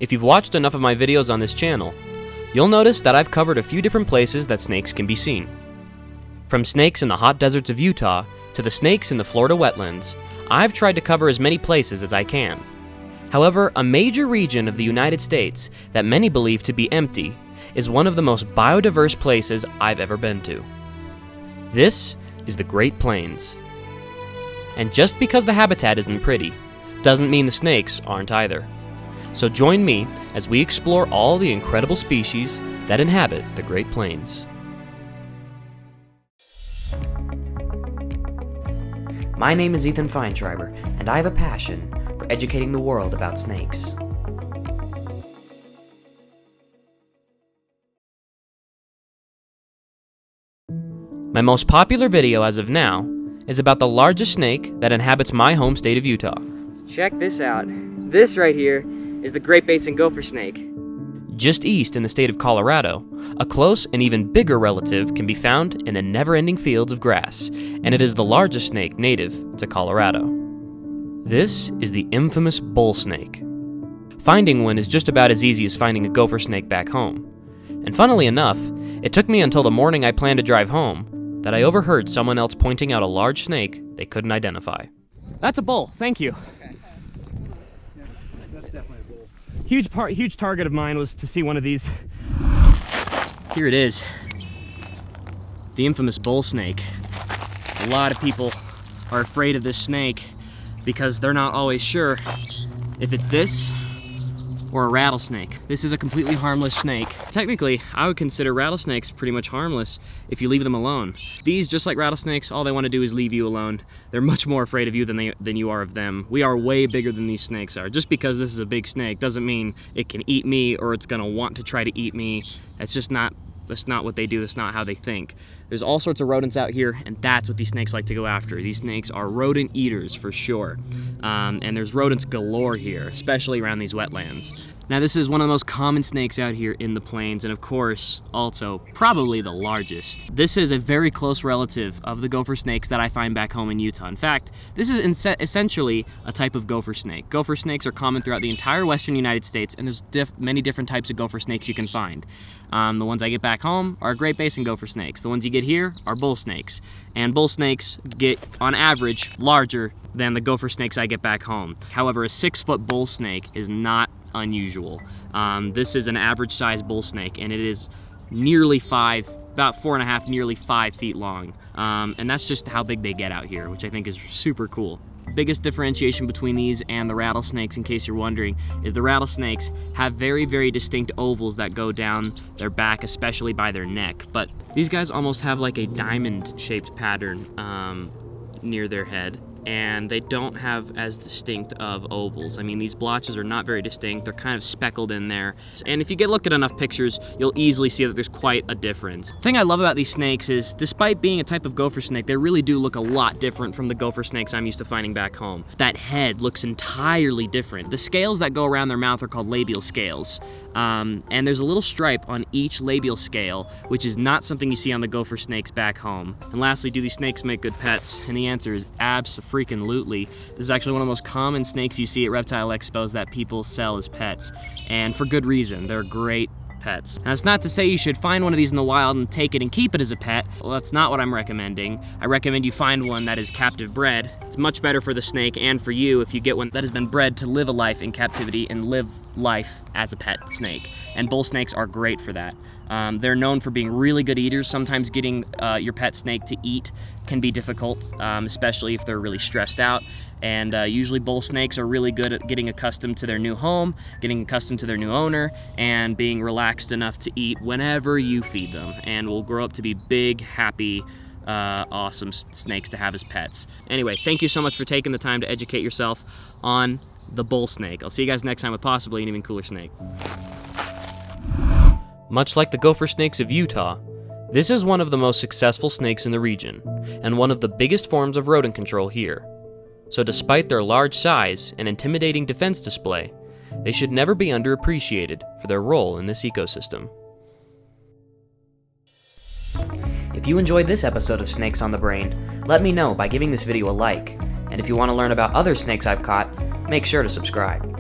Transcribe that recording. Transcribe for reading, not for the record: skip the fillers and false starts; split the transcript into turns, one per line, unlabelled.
If you've watched enough of my videos on this channel, you'll notice that I've covered a few different places that snakes can be seen. From snakes in the hot deserts of Utah to the snakes in the Florida wetlands, I've tried to cover as many places as I can. However, a major region of the United States that many believe to be empty is one of the most biodiverse places I've ever been to. This is the Great Plains. And just because the habitat isn't pretty, doesn't mean the snakes aren't either. So join me as we explore all the incredible species that inhabit the Great Plains. My name is Ethan Feinschreiber, and I have a passion for educating the world about snakes. My most popular video as of now is about the largest snake that inhabits my home state of Utah.
Check this out. This right here is the Great Basin gopher snake.
Just east in the state of Colorado, a close and even bigger relative can be found in the never-ending fields of grass, and it is the largest snake native to Colorado. This is the infamous bullsnake. Finding one is just about as easy as finding a gopher snake back home. And funnily enough, it took me until the morning I planned to drive home that I overheard someone else pointing out a large snake they couldn't identify.
That's a bull, thank you. Huge target of mine was to see one of these. Here it is, the infamous bull snake. A lot of people are afraid of this snake because they're not always sure if it's this or a rattlesnake. This is a completely harmless snake. Technically, I would consider rattlesnakes pretty much harmless if you leave them alone. These, just like rattlesnakes, all they want to do is leave you alone. They're much more afraid of you than you are of them. We are way bigger than these snakes are. Just because this is a big snake doesn't mean it can eat me or it's gonna want to try to eat me. That's not what they do. That's not how they think. There's all sorts of rodents out here, and that's what these snakes like to go after. These snakes are rodent eaters for sure. And there's rodents galore here, especially around these wetlands. Now, this is one of the most common snakes out here in the plains, and of course, also probably the largest. This is a very close relative of the gopher snakes that I find back home in Utah. In fact, this is essentially a type of gopher snake. Gopher snakes are common throughout the entire western United States, and there's many different types of gopher snakes you can find. The ones I get back home are Great Basin gopher snakes. The ones you get here are bull snakes. And bull snakes get, on average, larger than the gopher snakes I get back home. However, a 6-foot bull snake is not unusual. This is an average size bull snake, and it is nearly about 4.5, nearly 5 feet long. And that's just how big they get out here, which I think is super cool. Biggest differentiation between these and the rattlesnakes, in case you're wondering, is the rattlesnakes have very distinct ovals that go down their back, especially by their neck. But these guys almost have like a diamond-shaped pattern near their head, and they don't have as distinct of ovals. I mean, these blotches are not very distinct. They're kind of speckled in there. And if you look at enough pictures, you'll easily see that there's quite a difference. The thing I love about these snakes is, despite being a type of gopher snake, they really do look a lot different from the gopher snakes I'm used to finding back home. That head looks entirely different. The scales that go around their mouth are called labial scales. And there's a little stripe on each labial scale, which is not something you see on the gopher snakes back home. And lastly, do these snakes make good pets? And the answer is abso-freaking-lutely. This is actually one of the most common snakes you see at reptile expos that people sell as pets, and for good reason. They're great pets. And that's not to say you should find one of these in the wild and take it and keep it as a pet. Well, that's not what I'm recommending. I recommend you find one that is captive bred. It's much better for the snake and for you if you get one that has been bred to live a life in captivity and live life as a pet snake. And bull snakes are great for that. They're known for being really good eaters. Sometimes getting your pet snake to eat can be difficult, especially if they're really stressed out. And usually bull snakes are really good at getting accustomed to their new home, getting accustomed to their new owner, and being relaxed enough to eat whenever you feed them, and will grow up to be big, happy, awesome snakes to have as pets. Anyway, thank you so much for taking the time to educate yourself on the bull snake. I'll see you guys next time with possibly an even cooler snake.
Much like the gopher snakes of Utah, this is one of the most successful snakes in the region, and one of the biggest forms of rodent control here. So despite their large size and intimidating defense display, they should never be underappreciated for their role in this ecosystem.
If you enjoyed this episode of Snakes on the Brain, let me know by giving this video a like, and if you want to learn about other snakes I've caught, make sure to subscribe.